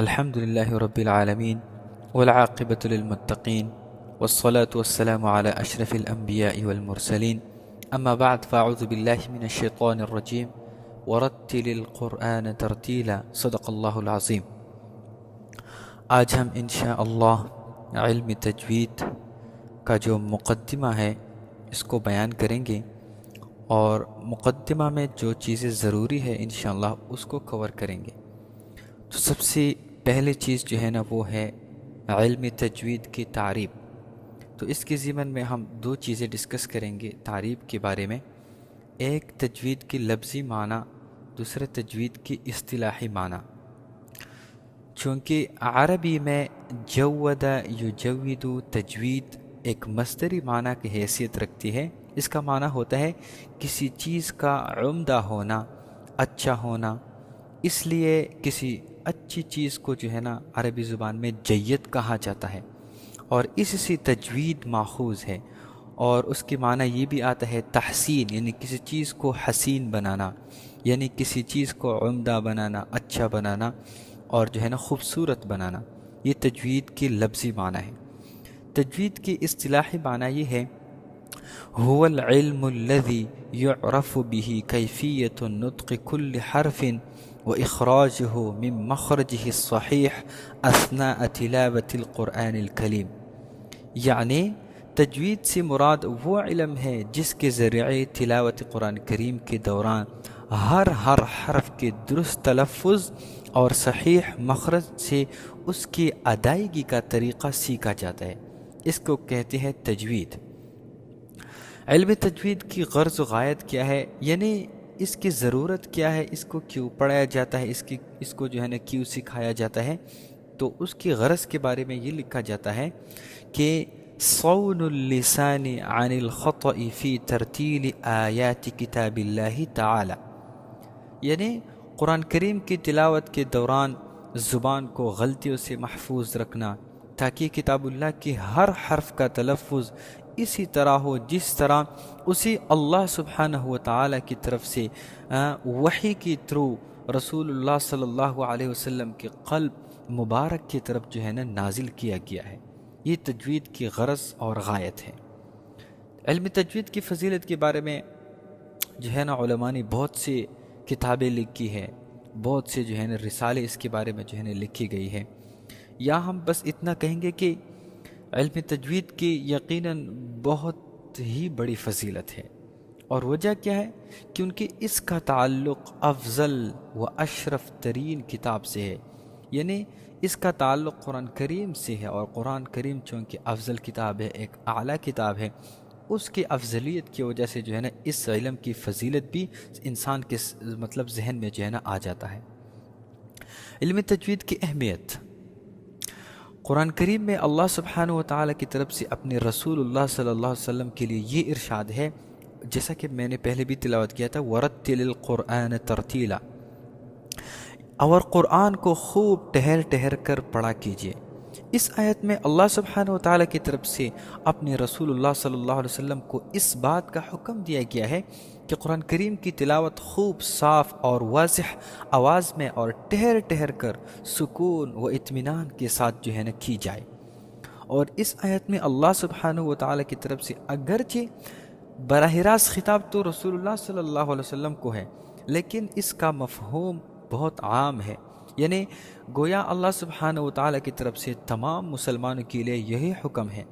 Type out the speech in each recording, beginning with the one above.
الحمد لله رب العالمين والعاقبة للمتقين والصلاة والسلام على أشرف الأنبياء والمرسلين أما بعد فأعوذ بالله من الشيطان الرجيم ورتل القرآن ترتيلا صدق الله العظيم۔ آج ہم انشاءاللہ علم تجوید کا جو مقدمہ ہے اس کو بیان کریں گے، اور مقدمہ میں جو چیزیں ضروری ہے انشاءاللہ اس کو کور کریں گے۔ تو سب سے پہلی چیز جو ہے نا وہ ہے علم تجوید کی تعریف۔ تو اس کے ضمن میں ہم دو چیزیں ڈسکس کریں گے تعریف کے بارے میں، ایک تجوید کی لفظی معنی، دوسرا تجوید کی اصطلاحی معنی۔ چونکہ عربی میں جود یجود تجوید ایک مصدری معنی کی حیثیت رکھتی ہے۔ اس کا معنی ہوتا ہے کسی چیز کا عمدہ ہونا، اچھا ہونا۔ اس لیے کسی اچھی چیز کو جو ہے نا عربی زبان میں جید کہا جاتا ہے، اور اس سے تجوید ماخوذ ہے۔ اور اس کے معنی یہ بھی آتا ہے تحسین، یعنی کسی چیز کو حسین بنانا، یعنی کسی چیز کو عمدہ بنانا، اچھا بنانا، اور جو ہے نا خوبصورت بنانا۔ یہ تجوید کی لفظی معنی ہے۔ تجوید کی اصطلاحی معنی یہ ہے هو العلم الذي يعرف به كيفية النطق كل حرف وإخراجه من مخرجه الصحيح أثناء تلاوة القرآن الكريم۔ یعنی تجوید سے مراد وہ علم ہے جس کے ذریعے تلاوت قرآن کریم کے دوران ہر حرف کے درست تلفظ اور صحیح مخرج سے اس کی ادائیگی کا طریقہ سیکھا جاتا ہے۔ اس کو کہتے ہیں تجوید۔ علم تجوید کی غرض و غایت کیا ہے، یعنی اس کی ضرورت کیا ہے، اس کو کیوں پڑھایا جاتا ہے، اس کو جو ہے نا کیوں سکھایا جاتا ہے۔ تو اس کی غرض کے بارے میں یہ لکھا جاتا ہے کہ صون اللسان عن الخطأ فی ترتیل آیات کتاب اللہ تعالی، یعنی قرآن کریم کی تلاوت کے دوران زبان کو غلطیوں سے محفوظ رکھنا، تاکہ کتاب اللہ کے ہر حرف کا تلفظ اسی طرح ہو جس طرح اسی اللہ سبحانہ و تعالی کی طرف سے وحی کی تھرو رسول اللہ صلی اللہ علیہ وسلم کے قلب مبارک کی طرف جو ہے نا نازل کیا گیا ہے۔ یہ تجوید کی غرض اور غایت ہے۔ علم تجوید کی فضیلت کے بارے میں جو ہے نا علماء نے بہت سی کتابیں لکھی ہے، بہت سے جو ہے نا رسالے اس کے بارے میں جو ہے نا لکھی گئی ہے۔ یا ہم بس اتنا کہیں گے کہ علم تجوید کی یقیناً بہت ہی بڑی فضیلت ہے، اور وجہ کیا ہے؟ کیونکہ اس کا تعلق افضل و اشرف ترین کتاب سے ہے، یعنی اس کا تعلق قرآن کریم سے ہے، اور قرآن کریم چونکہ افضل کتاب ہے، ایک اعلیٰ کتاب ہے، اس کی افضلیت کی وجہ سے جو ہے نا اس علم کی فضیلت بھی انسان کے ذہن میں جو ہے نا آ جاتا ہے۔ علم تجوید کی اہمیت، قرآن کریم میں اللہ سبحانہ و تعالیٰ کی طرف سے اپنے رسول اللہ صلی اللہ علیہ وسلم کے لیے یہ ارشاد ہے، جیسا کہ میں نے پہلے بھی تلاوت کیا تھا، وَرَتِّلِ الْقُرْآنَ تَرْتِيلًا، اور قرآن کو خوب ٹہر کر پڑھا کیجیے۔ اس آیت میں اللہ سبحانہ و تعالیٰ کی طرف سے اپنے رسول اللہ صلی اللہ علیہ وسلم کو اس بات کا حکم دیا گیا ہے کہ قرآن کریم کی تلاوت خوب صاف اور واضح آواز میں اور ٹہر کر سکون و اطمینان کے ساتھ جو ہے نا کی جائے۔ اور اس آیت میں اللہ سبحانہ و تعالیٰ کی طرف سے اگرچہ براہ راست خطاب تو رسول اللہ صلی اللہ علیہ وسلم کو ہے، لیکن اس کا مفہوم بہت عام ہے، یعنی گویا اللہ سبحانہ و تعالیٰ کی طرف سے تمام مسلمانوں کے لیے یہی حکم ہے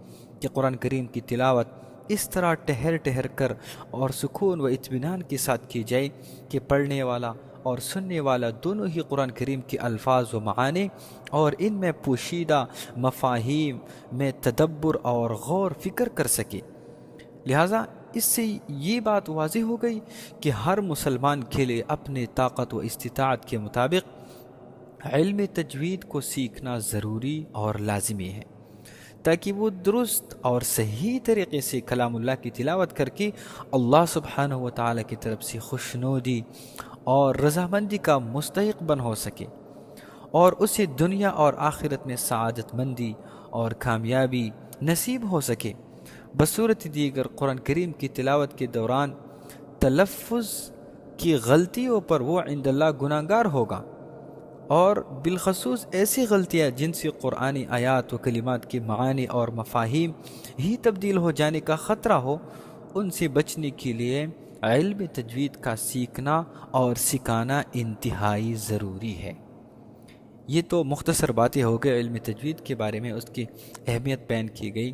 کہ قرآن کریم کی تلاوت اس طرح ٹہر کر اور سکون و اطمینان کے ساتھ کی جائے کہ پڑھنے والا اور سننے والا دونوں ہی قرآن کریم کے الفاظ و معانی اور ان میں پوشیدہ مفاہیم میں تدبر اور غور فکر کر سکے۔ لہٰذا اس سے یہ بات واضح ہو گئی کہ ہر مسلمان کے لیے اپنے طاقت و استطاعت کے مطابق علم تجوید کو سیکھنا ضروری اور لازمی ہے، تاکہ وہ درست اور صحیح طریقے سے کلام اللہ کی تلاوت کر کے اللہ سبحانہ و تعالیٰ کی طرف سے خوشنودی اور رضامندی کا مستحق بن ہو سکے، اور اسے دنیا اور آخرت میں سعادت مندی اور کامیابی نصیب ہو سکے۔ بصورت دیگر قرآن کریم کی تلاوت کے دوران تلفظ کی غلطیوں پر وہ عند اللہ گناہگار ہوگا، اور بالخصوص ایسی غلطیاں جن سے قرآنی آیات و کلمات کی معانی اور مفاہیم ہی تبدیل ہو جانے کا خطرہ ہو، ان سے بچنے کے لیے علم تجوید کا سیکھنا اور سکھانا انتہائی ضروری ہے۔ یہ تو مختصر باتیں ہو گئے علم تجوید کے بارے میں، اس کی اہمیت بیان کی گئی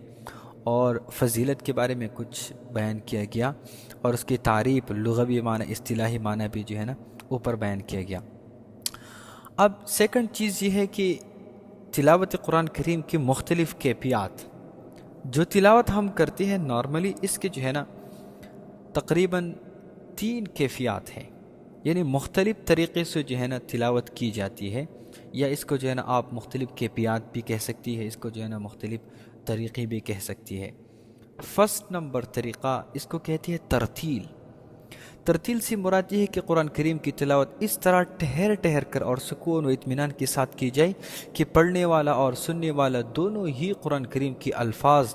اور فضیلت کے بارے میں کچھ بیان کیا گیا، اور اس کی تعریف، لغوی معنی، اصطلاحی معنی بھی جو ہے نا اوپر بیان کیا گیا۔ اب سیکنڈ چیز یہ ہے کہ تلاوت قرآن کریم کی مختلف کیفیات۔ جو تلاوت ہم کرتے ہیں نارملی، اس کے جو ہے نا تقریباً 3 کیفیات ہیں، یعنی مختلف طریقے سے جو ہے نا تلاوت کی جاتی ہے، یا اس کو جو ہے نا آپ مختلف کیفیات بھی کہہ سکتی ہے، اس کو جو ہے نا مختلف طریقے بھی کہہ سکتی ہے۔ فرسٹ نمبر طریقہ اس کو کہتی ہے ترتیل۔ ترتیل سے مراد یہ ہے کہ قرآن کریم کی تلاوت اس طرح ٹھہر ٹھہر کر اور سکون و اطمینان کے ساتھ کی جائے کہ پڑھنے والا اور سننے والا دونوں ہی قرآن کریم کی الفاظ،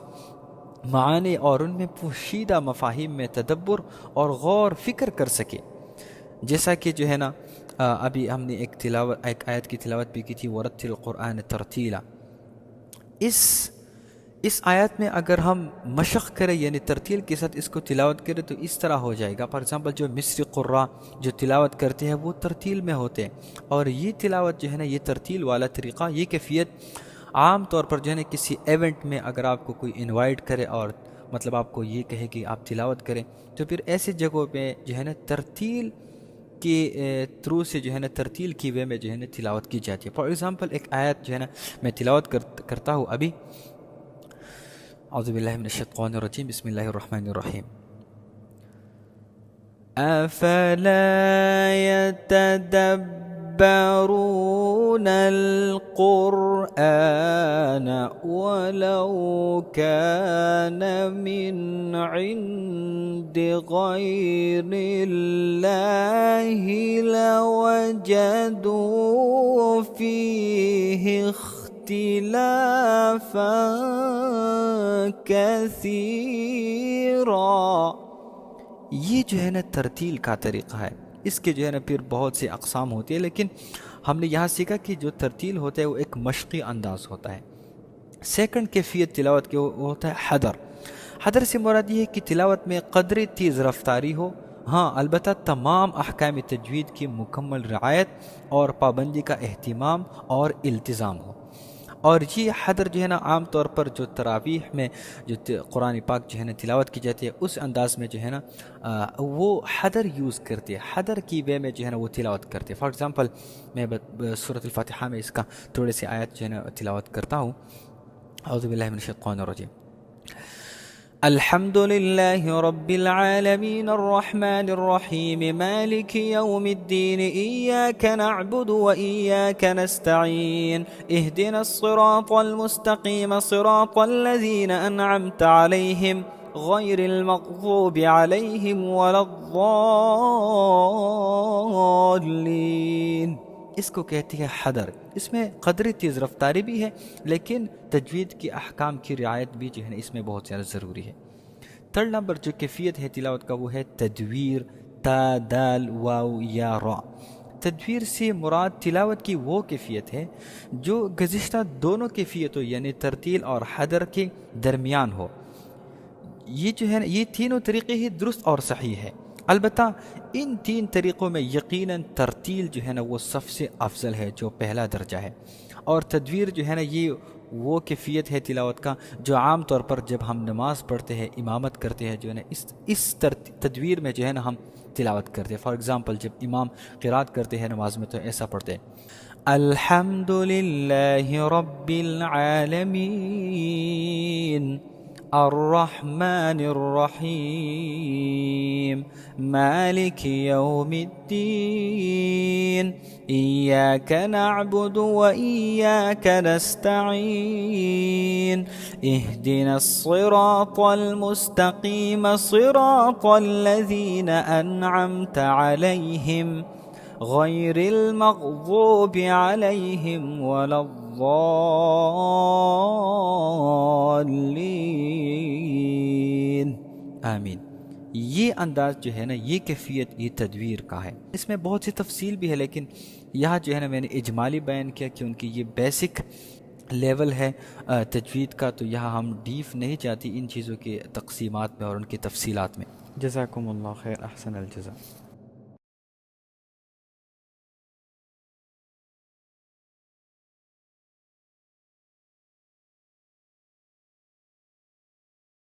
معانی اور ان میں پوشیدہ مفاہیم میں تدبر اور غور فکر کر سکے۔ جیسا کہ جو ہے نا ابھی ہم نے ایک آیت کی تلاوت بھی کی تھی، ورتل القرآن ترتیلا۔ اس آیت میں اگر ہم مشق کریں، یعنی ترتیل کے ساتھ اس کو تلاوت کریں، تو اس طرح ہو جائے گا۔ فار ایگزامپل جو مصری قراء جو تلاوت کرتے ہیں وہ ترتیل میں ہوتے ہیں، اور یہ تلاوت جو ہے نا، یہ ترتیل والا طریقہ، یہ کیفیت عام طور پر جو ہے نا کسی ایونٹ میں اگر آپ کو کوئی انوائٹ کرے اور مطلب آپ کو یہ کہے کہ آپ تلاوت کریں، تو پھر ایسی جگہوں پہ جو ہے نا ترتیل کے تھرو سے جو ہے نا ترتیل کی وے میں جو ہے نا تلاوت کی جاتی ہے۔ فار ایگزامپل ایک آیت جو ہے نا میں تلاوت کرتا ہوں ابھی، اعوذ باللہ من الشیطان الرجیم، بسم اللہ الرحمن الرحیم۔ افلا يتدبرون القرآن ولو كان من عند غير الله لوجدوا فيه اختلافا کثیرا۔ یہ جو ہے نا ترتیل کا طریقہ ہے، اس کے جو ہے نا پھر بہت سے اقسام ہوتی ہے، لیکن ہم نے یہاں سیکھا کہ جو ترتیل ہوتا ہے وہ ایک مشقی انداز ہوتا ہے۔ سیکنڈ کیفیت تلاوت کے وہ ہوتا ہے حدر۔ حدر سے مراد یہ ہے کہ تلاوت میں قدر تیز رفتاری ہو، ہاں البتہ تمام احکام تجوید کی مکمل رعایت اور پابندی کا اہتمام اور التزام ہو۔ اور یہ حدر جو ہے نا عام طور پر جو تراویح میں جو قرآن پاک جو ہے نا تلاوت کی جاتی ہے، اس انداز میں جو ہے نا وہ حدر یوز کرتے ہیں، حدر کی وے میں جو ہے نا وہ تلاوت کرتے ہیں۔ فار ایگزامپل میں سورۃ الفاتحہ میں اس کا تھوڑے سے آیت جو ہے نا تلاوت کرتا ہوں۔ اعوذ باللہ من الشیطان الرجیم۔ الحمد لله رب العالمين الرحمن الرحيم مالك يوم الدين إياك نعبد وإياك نستعين اهدنا الصراط المستقيم صراط الذين أنعمت عليهم غير المغضوب عليهم ولا الضالين۔ اس کو کہتی ہے حدر۔ اس میں قدر تیز رفتاری بھی ہے، لیکن تجوید کی احکام کی رعایت بھی جو ہے نا اس میں بہت زیادہ ضروری ہے۔ تھرڈ نمبر جو کیفیت ہے تلاوت کا وہ ہے تدویر، تا دال واو یا را۔ تدویر سے مراد تلاوت کی وہ کیفیت ہے جو گزشتہ دونوں کیفیتوں یعنی ترتیل اور حدر کے درمیان ہو۔ یہ جو ہے نا یہ تینوں طریقے ہی درست اور صحیح ہے، البتہ ان 3 طریقوں میں یقیناً ترتیل جو ہے نا وہ سب سے افضل ہے، جو پہلا درجہ ہے، اور تدویر جو ہے نا یہ وہ کیفیت ہے تلاوت کا جو عام طور پر جب ہم نماز پڑھتے ہیں، امامت کرتے ہیں، جو ہے نا اس تدویر میں جو ہے نا ہم تلاوت کرتے ہیں۔ فار ایگزامپل جب امام قرات کرتے ہیں نماز میں تو ایسا پڑھتے ہیں، الحمد للہ رب العالمین الرحمن الرحیم مالک یوم الدین ایاک نعبد و ایاک نستعین اہدنا الصراط المستقیم صراط الذین انعمت علیہم غیر المغضوب علیہم ولا الضالین۔ آمین۔ یہ انداز جو ہے نا، یہ کیفیت یہ تدویر کا ہے. اس میں بہت سی تفصیل بھی ہے، لیکن یہاں جو ہے نا میں نے اجمالی بیان کیا کیونکہ یہ بیسک لیول ہے تجوید کا، تو یہاں ہم ڈیپ نہیں جاتی ان چیزوں کے تقسیمات میں اور ان کی تفصیلات میں. جزاکم اللہ خیر، احسن الجزا.